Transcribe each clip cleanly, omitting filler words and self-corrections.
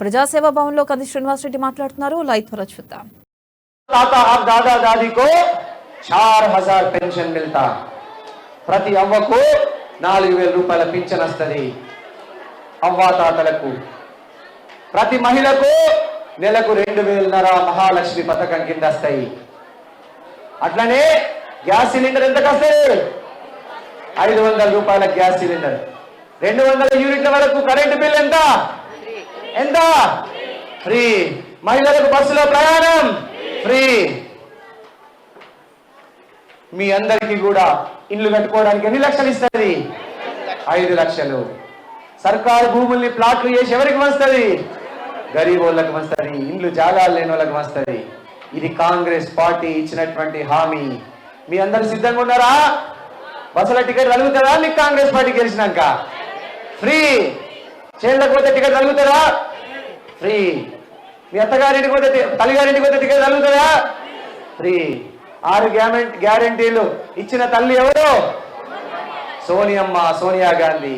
ప్రజాసేవా భవన్ లో కంది శ్రీనివాస్ రెడ్డి మాట్లాడుతున్నారు. లైవ్ త్వర చూద్దాం. दादा दादी को 4000 पेंशन मिलता, ప్రతి అవ్వకు 4000 రూపాయల పింఛన్ వస్తది. అవ్వాతాతలకు ప్రతి మహిళకు నెలకు 2000 మహాలక్ష్మి పథకం కింద వస్తాయి. అట్లనే గ్యాస్ సిలిండర్ ఎంతకు వస్తుంది? 500 రూపాయల గ్యాస్ సిలిండర్. 200 యూనిట్ల వరకు కరెంటు బిల్ ఎంత? ఫ్రీ. మహిళలకు బస్సులో ప్రయాణం ఫ్రీ. మీ అందరికీ కూడా ఇల్లు కట్టుకోవడానికి ఎన్ని లక్షలు ఇస్తుంది? 5 లక్షలు. సర్కారు భూముల్ని ప్లాట్లు చేసి ఎవరికి వస్తుంది? గరీబ్ వాళ్ళకి వస్తుంది, ఇండ్లు జాగాలు లేని వాళ్ళకి వస్తుంది. ఇది కాంగ్రెస్ పార్టీ ఇచ్చినటువంటి హామీ. మీ అందరు సిద్ధంగా ఉన్నారా? బస్సుల టికెట్ తగ్గుతారా? మీకు కాంగ్రెస్ పార్టీ గెలిచినాక ఫ్రీ. చేళ్ళకి పోతే టికెట్ తగ్గుతారా? ఫ్రీ. మీ అత్తగారింటికి పోతే, తల్లిగారింటికి పోతే టికెట్ తగ్గుతారా? ఫ్రీ. 6 గ్యారెంటీలు ఇచ్చిన తల్లి ఎవరు? సోనియమ్మ, సోనియా గాంధీ.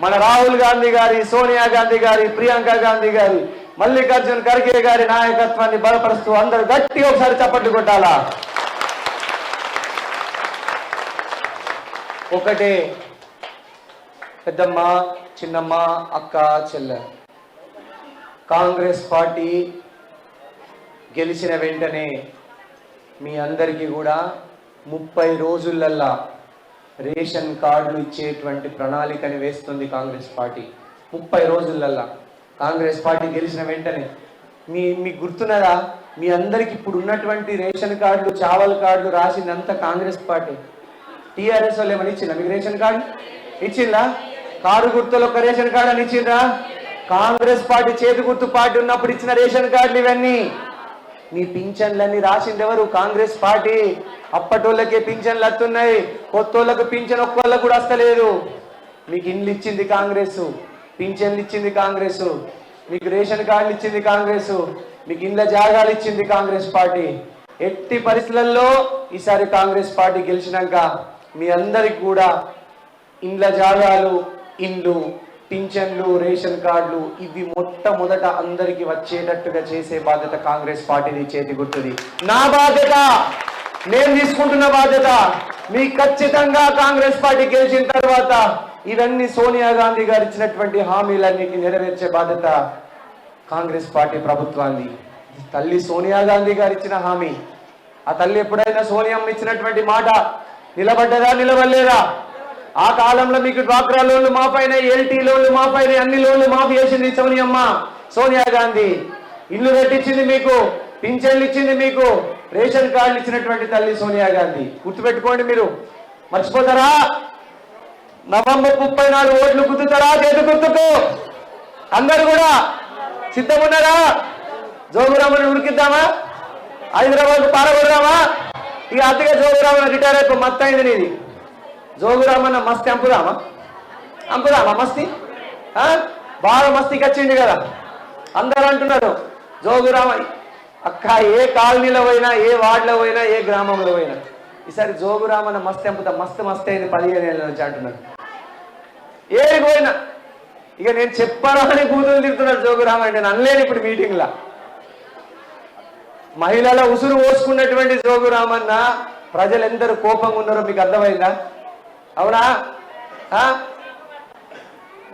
మన రాహుల్ గాంధీ గారి, సోనియా గాంధీ గారి, ప్రియాంక గాంధీ గారి, మల్లికార్జున్ ఖర్గే గారి నాయకత్వాన్ని బలపరుస్తూ అందరూ గట్టిగా ఒకసారి చప్పట్లు కొట్టాలా? ఒకటే పెద్దమ్మ, చిన్నమ్మ, అక్క, చెల్లె. కాంగ్రెస్ పార్టీ గెలిచిన వెంటనే మీ అందరికీ కూడా 30 రోజులల్లా రేషన్ కార్డులు ఇచ్చేటువంటి ప్రణాళికని వేస్తుంది కాంగ్రెస్ పార్టీ. 30 రోజులల్లా కాంగ్రెస్ పార్టీ గెలిచిన వెంటనే మీకు గుర్తున్నదా? మీ అందరికి ఇప్పుడు ఉన్నటువంటి రేషన్ కార్డులు, చావల్ కార్డులు రాసిందంతా కాంగ్రెస్ పార్టీ. టీఆర్ఎస్ వాళ్ళు ఏమని ఇచ్చిందా మీకు రేషన్ కార్డు? ఇచ్చిందా? కారు గుర్తులు ఒక రేషన్ కార్డు అని ఇచ్చిందా? కాంగ్రెస్ పార్టీ చేతి గుర్తు పార్టీ ఉన్నప్పుడు ఇచ్చిన రేషన్ కార్డులు ఇవన్నీ. మీ పింఛన్లన్నీ రాసింది ఎవరు? కాంగ్రెస్ పార్టీ. అప్పటోళ్ళకే పింఛన్లు వస్తున్నాయి, కొత్తోళ్ళకు పింఛన్ ఒక్కళ్ళకు కూడా వస్తలేదు. మీకు ఇండ్లు ఇచ్చింది కాంగ్రెస్, పింఛన్లు ఇచ్చింది కాంగ్రెస్, మీకు రేషన్ కార్డులు ఇచ్చింది కాంగ్రెస్, మీకు ఇండ్ల జాగాలు ఇచ్చింది కాంగ్రెస్ పార్టీ. ఎట్టి పరిస్థితులలో ఈసారి కాంగ్రెస్ పార్టీ గెలిచినాక మీ అందరికి కూడా ఇండ్ల జాగాలు, ఇండ్లు, పింఛన్లు, రేషన్ కార్డులు ఇవి మొట్టమొదట అందరికి వచ్చేటట్టుగా చేసే బాధ్యత కాంగ్రెస్ పార్టీని చేతి గుర్తుది. నా బాధ్యత, నేను తీసుకుంటున్న బాధ్యత. మీ ఖచ్చితంగా కాంగ్రెస్ పార్టీ గెలిచిన తర్వాత ఇవన్నీ సోనియా గాంధీ గారు ఇచ్చినటువంటి హామీలన్నిటిని నెరవేర్చే బాధ్యత కాంగ్రెస్ పార్టీ ప్రభుత్వాన్ని. తల్లి సోనియా గాంధీ గారు ఇచ్చిన హామీ. ఆ తల్లి ఎప్పుడైనా సోనియమ్మ ఇచ్చినటువంటి మాట నిలబడ్డదా? నిలబడలేదా? ఆ కాలంలో మీకు డ్వాక్రా లోన్లు మాపైన, ఎల్టీ లోన్లు మాపైన, అన్ని లోన్లు మాఫీ చేసింది సోనియమ్మ, సోనియా గాంధీ. ఇల్లు కట్టించింది మీకు, పింఛన్లు ఇచ్చింది మీకు, రేషన్ కార్డులు ఇచ్చినటువంటి తల్లి సోనియా గాంధీ. గుర్తుపెట్టుకోండి. మీరు మర్చిపోతారా? నవంబర్ 34 ఓట్లు గుర్తుతారా? చేతి గుర్తుకు అందరు కూడా సిద్ధమున్నారా? జోగురామని ఉరికిద్దామా? హైదరాబాద్ పారగొడదామా? ఇక అతిగా జోగురామన్ రిటైర్ అయిపో మస్తు అయింది నీది. జోగురామన్న మస్తి అంపుదామా? మస్తి బాగా మస్తికి వచ్చింది కదా. అందరూ అంటున్నారు జోగురామ. అక్క ఏ కాలనీలో పోయినా, ఏ వార్డులో పోయినా, ఏ గ్రామంలో పోయినా ఈసారి జోగురామన్న మస్తి అంపుతా. మస్తు అయింది 15 ఏళ్ళ నుంచి అంటున్నారు. ఏది పోయినా ఇక నేను చెప్పాను అని కూతురు తిడుతున్నాడు జోగురామ. నేను అనలేను ఇప్పుడు మీటింగ్లా. మహిళల ఉసురు పోసుకున్నటువంటి జోగురామన్న ప్రజలు ఎందరూ కోపంగా ఉన్నారో మీకు అర్థమైందా? అవునా?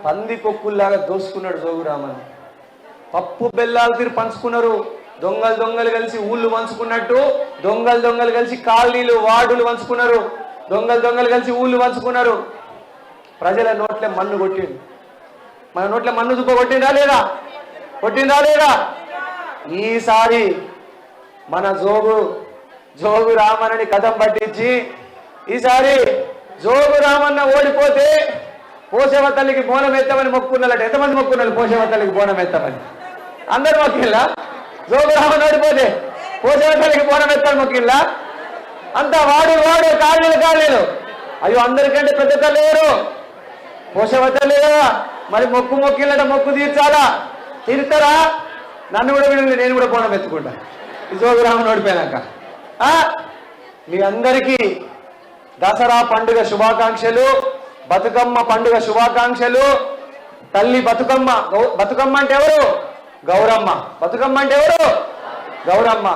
పంది కొక్కుల్లాగా దోసుకున్నాడు జోగురామన్. పప్పు బెల్లాలు తీరు పంచుకున్నారు. దొంగలు కలిసి ఊళ్ళు పంచుకున్నట్టు దొంగలు కలిసి కాలనీలు, వార్డులు పంచుకున్నారు. దొంగలు కలిసి ఊళ్ళు పంచుకున్నారు. ప్రజల నోట్లే మన్ను కొట్టిండు. మన నోట్లే మన్ను దుబ్బ కొట్టిందా లేదా? ఈసారి మన జోగు రామన్నని కథం పట్టించి ఈసారి జోగు రామన్న ఓడిపోతే పోషవ తల్లికి బోనం ఎత్తామని మొక్కుకున్నారట. ఎంతమంది మొక్కున్నారు పోషవ తల్లికి బోనం ఎత్తామని? అందరు మొక్కిల్లా? జోగు రామన్న ఓడిపోతే పోషవ తల్లికి బోనం ఎత్తామని మొక్కిల్లా? అంతా వాడు కాలనీలు. అయ్యో, అందరికంటే పెద్ద తల్లి ఎవరు? పోషవ తల్లి కదా. మరి మొక్కిల్లట, మొక్కు తీర్చాలా? తీరుతారా? నన్ను కూడా వినండి, నేను కూడా బోనం ఎత్తుకుంటా జోగు రామన్న ఓడిపోయాక. మీ అందరికీ దసరా పండుగ శుభాకాంక్షలు, బతుకమ్మ పండుగ శుభాకాంక్షలు. తల్లి బతుకమ్మ అంటే ఎవరు? గౌరమ్మ. బతుకమ్మ అంటే ఎవరు? గౌరమ్మ.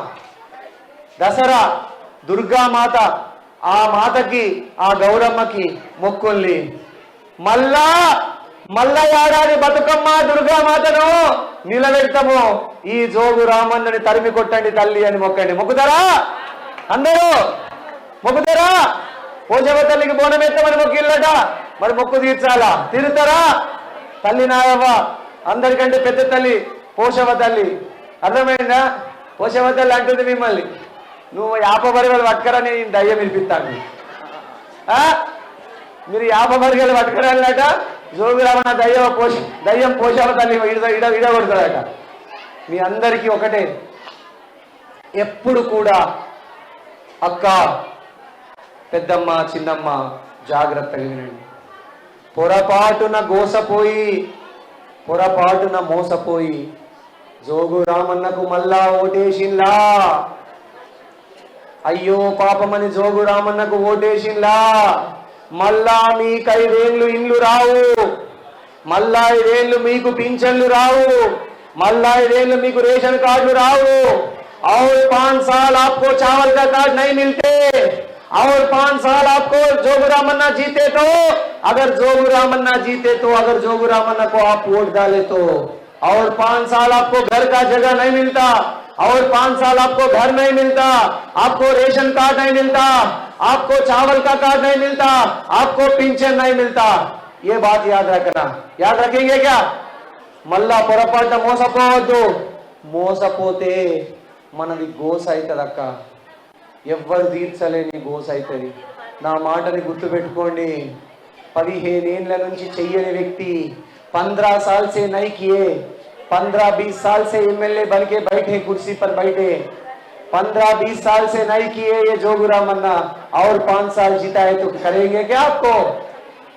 దసరా దుర్గామాత, ఆ మాతకి ఆ గౌరమ్మకి మొక్కుల్ని మళ్ళా ఏడాది బతుకమ్మ దుర్గామాతను నిలబెడతాము. ఈ జోగు రామన్నని తరిమి కొట్టండి తల్లి అని మొక్కండి. మొక్కుతారా? అందరూ మొక్కుతారా? పోషవ తల్లికి బోనం ఎత్తమని మొక్కిల్లట, మరి మొక్కు తీర్చాలా? తీరుతారా? తల్లి నాయవ్వ, అందరికంటే పెద్ద తల్లి పోషవ తల్లి. అర్థమైందా? పోషవ తల్లి అంటుంది మిమ్మల్ని, నువ్వు 50 బరిగలు పట్టుకరని దయ్యం వినిపిస్తాను. మీరు 50 బరిగలు పట్టుకరాలట, జోగురామన్న దయ్యం పోషవ తల్లి ఇడ కొడతాడట. మీ అందరికీ ఒకటే, ఎప్పుడు కూడా అక్క, పెద్దమ్మ, చిన్నమ్మ జాగ్రత్తగా వినండి. పొరపాటున మోసపోయి జోగు రామన్నకు మళ్ళా ఓటేసింలా, అయ్యో పాపమని జోగు రామన్నకు ఓటేసింలా, మళ్ళా మీకు 5 ఏళ్ళు ఇండ్లు రావు, మళ్ళా 5 ఏళ్ళు మీకు పింఛన్లు రావు, మళ్ళా 5 ఏళ్ళు మీకు రేషన్ కార్డులు రావు. और 5 साल आपको चावल का कार्ड नहीं मिलते, और 5 साल आपको जोगू रामन्ना जीते तो, अगर जोगू रामन्ना को आप वोट डाले तो, और 5 साल आपको घर का जगह नहीं मिलता, और 5 साल आपको घर नहीं मिलता, आपको रेशन कार्ड नहीं मिलता, आपको चावल का कार्ड नहीं मिलता, आपको पेंशन नहीं मिलता. ये बात याद रखना. याद रखेंगे क्या? मल्ला పొరపాటు మోసపోవద్దు. మోసపోతే మనది గోస అవుతుంది అక్క, ఎవ్వరు తీర్చలేని గోస అవుతుంది. నా మాటని గుర్తుపెట్టుకోండి. 15 ఏళ్ళ నుంచి చెయ్యని వ్యక్తి 15 साल से नहीं किए, 15-20 साल से एमएलए बन के बैठे, कुर्सी पर बैठे, 15-20 साल से नहीं किए ये जोगू रामन्ना, और 5 साल जीता है तो करेंगे क्या? आपको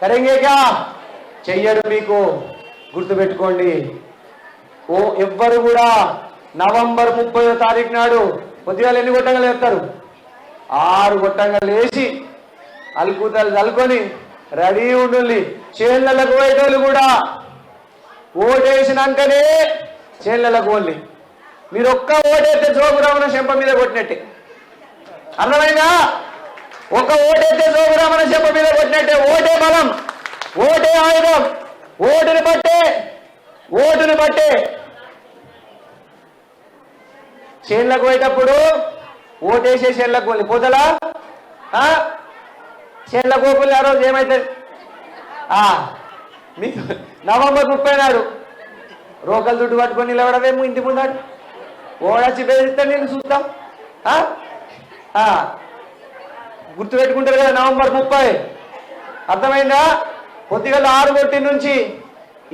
करेंगे क्या? చెయ్యడు. మీకు గుర్తుపెట్టుకోండి. ఓ ఎవ్వరు కూడా నవంబర్ 30వ తారీఖు నాడు పొద్దుగాల ఎన్ని గొట్టంగా వేస్తారు? 6 గొట్టంగా లేచి అలుకుతలు చల్లుకొని రెడీ ఉండాలి. చేళ్లకు పోయేటోళ్ళు కూడా ఓటేసినాకనే చేళ్లకు పోలి. మీరు ఒక్క ఓటైతే జోగు రామన్న చెంప మీద కొట్టినట్టే. అర్థమైందా? ఒక ఓటైతే జోగు రామన్న చెంప మీద కొట్టినట్టే. ఓటే బలం, ఓటే ఆయుధం. ఓటుని బట్టే చేళ్లకు పోయేటప్పుడు ఓటేసే చేళ్లకు పోలి. పొదలా చేళ్లకు పోపులు ఆ రోజు ఏమవుతుంది? మీకు నవంబర్ 30 నాడు రోకలు దుడ్డు పట్టుకొని నిలబడవేమో ఇంటి ముందాడు. ఓడచ్చి బెదిరిస్తాను నేను చూస్తాం. గుర్తుపెట్టుకుంటారు కదా, నవంబర్ 30. అర్థమైందా? పొద్దుగల 6 కొట్టి నుంచి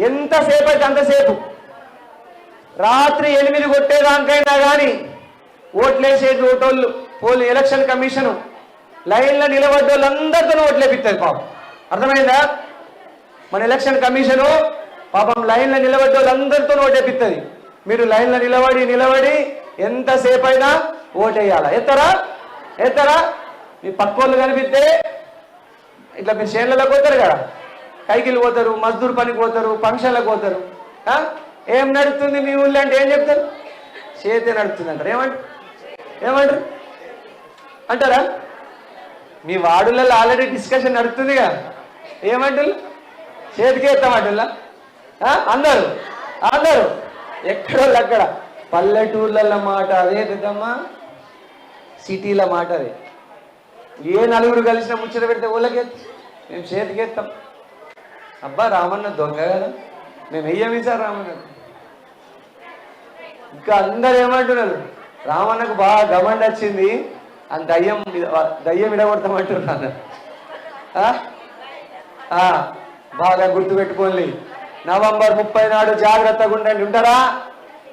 ఎంతసేపు అయితే అంతసేపు, రాత్రి 8 కొట్టేదానికైనా కానీ ఓట్లేసేది ఓటోళ్ళు ఎలక్షన్ కమిషను లైన్లో నిలబడ్డోళ్ళందరితో ఓట్లేపిస్తుంది పాపం. అర్థమైందా? మన ఎలక్షన్ కమిషను పాపం లైన్లో నిలబడ్డోళ్ళందరితో ఓటేపిస్తుంది. మీరు లైన్లో నిలబడి ఎంతసేపు అయినా ఓటేయాలా? ఎత్తరా? మీ పక్కోళ్ళు కనిపిస్తే ఇట్లా మీరు చేనులకు పోతారు కదా, కైకిలు పోతారు, మజ్దూర్ పనికి పోతారు, ఫంక్షన్లకు పోతారు. ఏం నడుస్తుంది మీ ఊళ్ళో అంటే ఏం చెప్తారు? చేతే నడుస్తుంది అంటారు. ఏమంటారు అంటారా? మీ వార్డులలో ఆల్రెడీ డిస్కషన్ నడుస్తుందిగా. ఏమంటారు? చేతికి ఎత్తామంటున్నా అందరూ ఎక్కడోళ్ళు అక్కడ. పల్లెటూర్ల మాట అదే పెద్దమ్మ, సిటీల మాట అదే. ఏ నలుగురు కలిసిన ముచ్చట పెడితే ఊళ్ళకి మేము చేతికెత్తాం. అబ్బా రామన్న దొంగ కదా, మేము వెయ్యమి సార్ రామన్న. ఇంకా అందరు ఏమంటున్నారు? రామన్నకు బాగా గమండి వచ్చింది అని దయ్యం ఇడగొడతామంటున్నారు. బాగా గుర్తుపెట్టుకోండి. నవంబర్ 30 నాడు జాగ్రత్తగా ఉండండి. ఉంటారా?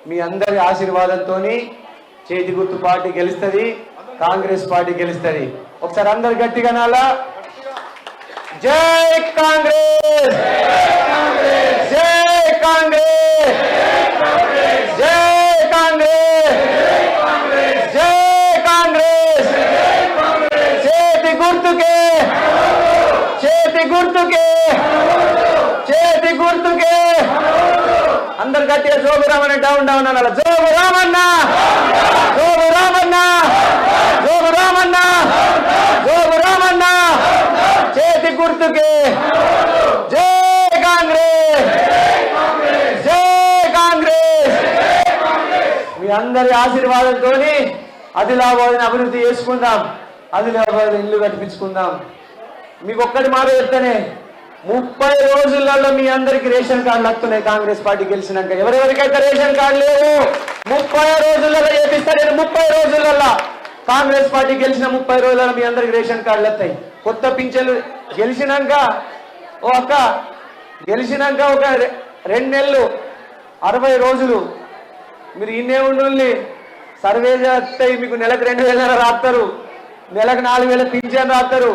మీ అందరి ఆశీర్వాదంతో చేతి గుర్తు పార్టీ గెలుస్తుంది, కాంగ్రెస్ పార్టీ గెలుస్తుంది. ఒకసారి అందరు గట్టిగా నాలా జై కాంగ్రెస్, జై కాంగ్రెస్, జై కాంగ్రెస్, జై కాంగ్రెస్. చేతి గుర్తుకే అందరు గట్టిగా జోగు రామన్న డౌన్ డౌన్ అనాలి. జోగు రామన్న, జోగు రామన్న, జోగు రామన్న, జోగు రామన్న. చేతి గుర్తుకే జై కాంగ్రెస్, జై కాంగ్రెస్. మీ అందరి ఆశీర్వాదంతో ఆదిలాబాద్ని అభివృద్ధి చేసుకుందాం, ఆదిలాబాద్ ఇల్లు కట్టించుకుందాం. మీకు ఒక్కటి మాట చెప్తానే, 30 రోజులలో మీ అందరికి రేషన్ కార్డులు వస్తున్నాయి. కాంగ్రెస్ పార్టీ గెలిచినాక ఎవరెవరికైతే రేషన్ కార్డు లేవు 30 రోజులలో చేపిస్తా. నేను 30 రోజులలో కాంగ్రెస్ పార్టీ గెలిచిన 30 రోజులలో మీ అందరికి రేషన్ కార్డులు వస్తాయి. కొత్త పింఛన్లు గెలిచినాక గెలిచినాక ఒక 2 నెలలు 60 రోజులు మీరు ఇన్నే ఉండి సర్వే చేస్తాయి. మీకు నెలకు 2,000 రాస్తారు, నెలకు 4,000 పింఛన్ రాస్తారు.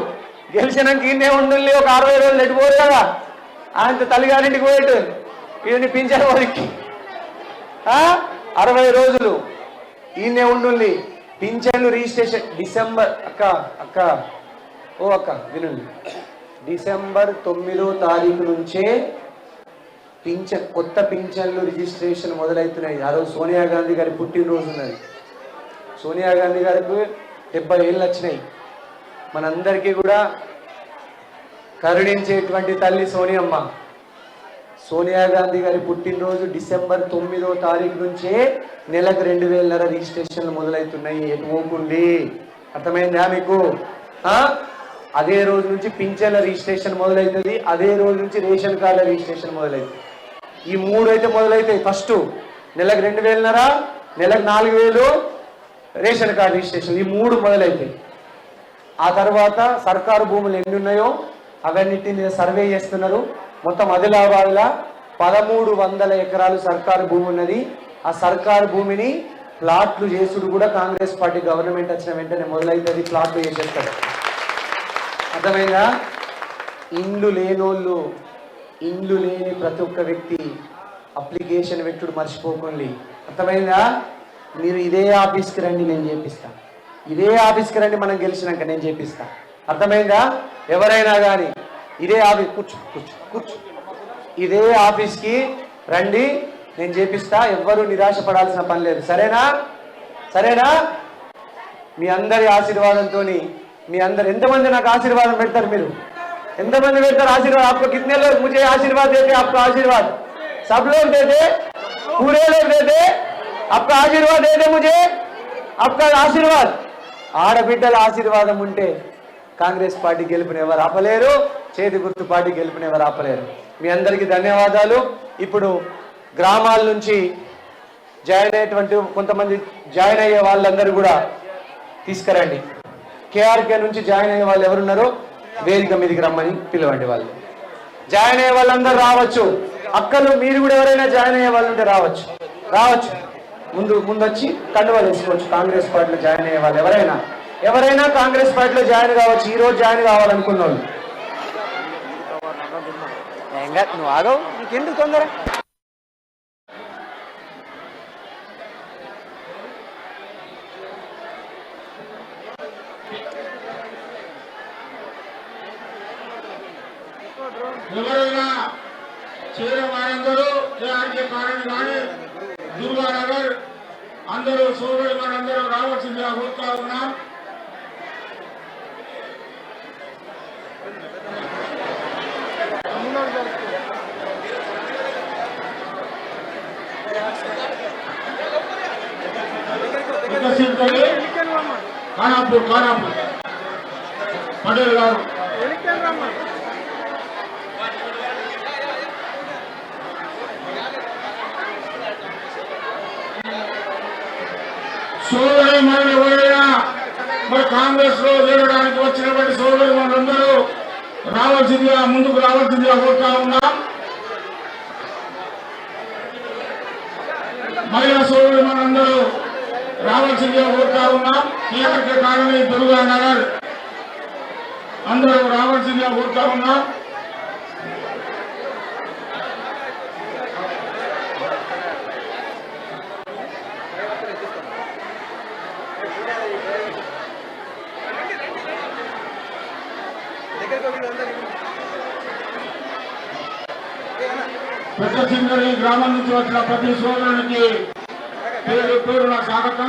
గెలిచినాక ఇన్నే ఉండి ఒక 60 రోజులు ఎట్టుకోరు కదా, ఆయన తల్లిగారింటికి పోయేటు ఈయన్ని పింఛన్ పోయి 60 రోజులు ఈయనే ఉండి పింఛన్లు రిజిస్ట్రేషన్ డిసెంబర్ వినండి, డిసెంబర్ 9వ తారీఖు నుంచే కొత్త పింఛన్లు రిజిస్ట్రేషన్ మొదలవుతున్నాయి. ఆ రోజు సోనియా గాంధీ గారి పుట్టినరోజు ఉన్నది. సోనియా గాంధీ గారికి 70 ఏళ్ళు వచ్చినాయి. మనందరికీ కూడా కరుణించేటువంటి తల్లి సోనియమ్మ. సోనియా గాంధీ గారి పుట్టినరోజు డిసెంబర్ 9వ తారీఖు నుంచే నెలకు 2,000 రిజిస్ట్రేషన్లు మొదలవుతున్నాయి. ఎటు పోకుండి, అర్థమైందా మీకు? అదే రోజు నుంచి పింఛన్ల రిజిస్ట్రేషన్ మొదలవుతుంది, అదే రోజు నుంచి రేషన్ కార్డుల రిజిస్ట్రేషన్ మొదలవుతుంది. ఈ 3 అయితే మొదలవుతాయి. ఫస్ట్ నెలకు 2,000, నెలకు 4,000 రేషన్ కార్డు రిజిస్ట్రేషన్, ఈ 3 మొదలవుతాయి. ఆ తర్వాత సర్కారు భూములు ఎన్ని ఉన్నాయో అవన్నిటి మీద సర్వే చేస్తున్నారు. మొత్తం ఆదిలాబాద్లో 1,300 ఎకరాలు సర్కారు భూమి ఉన్నది. ఆ సర్కారు భూమిని ప్లాట్లు చేసుడు కూడా కాంగ్రెస్ పార్టీ గవర్నమెంట్ వచ్చిన వెంటనే మొదలవుతుంది. ప్లాట్లు చేసేస్తారు. అర్థమైందా? ఇండ్లు లేనోళ్ళు, ఇండ్లు లేని ప్రతి ఒక్క వ్యక్తి అప్లికేషన్ పెట్టుడు మర్చిపోకండి. అర్థమైందా? మీరు ఇదే ఆఫీస్కి రండి, నేను చేపిస్తా. ఇదే ఆఫీస్కి రండి, మనం గెలిచినాక నేను చేపిస్తా. అర్థమైందా? ఎవరైనా కానీ ఇదే ఆఫీస్ కూర్చో ఇదే ఆఫీస్కి రండి, నేను చేపిస్తా. ఎవ్వరూ నిరాశపడాల్సిన పని లేదు. సరేనా? మీ అందరి ఆశీర్వాదంతో మీ అందరు ఎంతమంది నాకు ఆశీర్వాదం పెడతారు? మీరు ఎంతమంది పెడతారు ఆశీర్వాद? आपको कितने लोग मुझे आशीर्वाद देते? आपका आशीर्वाद सब लोग देते, पूरे लोग देते. आपका आशीर्वाद देते मुझे, आपका आशीर्वाद. ఆడబిడ్డల ఆశీర్వాదం ఉంటే కాంగ్రెస్ పార్టీ గెలుపుని ఎవరు ఆపలేరు, చేతి గుర్తు పార్టీ గెలుపుని ఎవరు ఆపలేరు. మీ అందరికీ ధన్యవాదాలు. ఇప్పుడు గ్రామాల నుంచి జాయిన్ అయ్యేటువంటి కొంతమంది జాయిన్ అయ్యే వాళ్ళందరూ కూడా తీసుకురండి. కేఆర్కే నుంచి జాయిన్ అయ్యే వాళ్ళు ఎవరున్నారో వేదిక మీదకి రమ్మని పిలవండి. వాళ్ళు జాయిన్ అయ్యే వాళ్ళందరూ రావచ్చు. అక్కలు మీరు కూడా ఎవరైనా జాయిన్ అయ్యే వాళ్ళు ఉంటే రావచ్చు. ముందు వచ్చి కండువాలు వేసుకోవచ్చు. కాంగ్రెస్ పార్టీలో జాయిన్ అయ్యే వాళ్ళు ఎవరైనా కాంగ్రెస్ పార్టీలో జాయిన్ కావచ్చు. ఈ రోజు జాయిన్ కావాలనుకున్న వాళ్ళు నువ్వు ఆగవు, నీకెందుకు తొందర? ఎవరైనా చేరే వారందరూ కేఆర్కే కాలనీ కానీ దుర్గానగర్ అందరూ సోదరులు మనందరూ రావాల్సిందిగా కోరుతా ఉన్నాం. ఖానాపూర్ పటేల్ గారు సోదరు మనం ఎవరైనా మరి కాంగ్రెస్ లో చేరడానికి వచ్చినటువంటి సోదరు మనందరూ రావాల్సిందిగా ముందుకు రావాల్సిందిగా కోరుతా ఉన్నాం. మహిళా సోదరు మనందరూ రావాల్సిందిగా కోరుతా ఉన్నాం. కేఆర్కే కాలనీ దుర్గా నగర్ అందరూ రావాల్సిందిగా కోరుతా ఉన్నాం. పెద్ద సింగరి గ్రామం నుంచి వచ్చిన ప్రతి సోదరునికి పేరు పేరున స్వాగతం.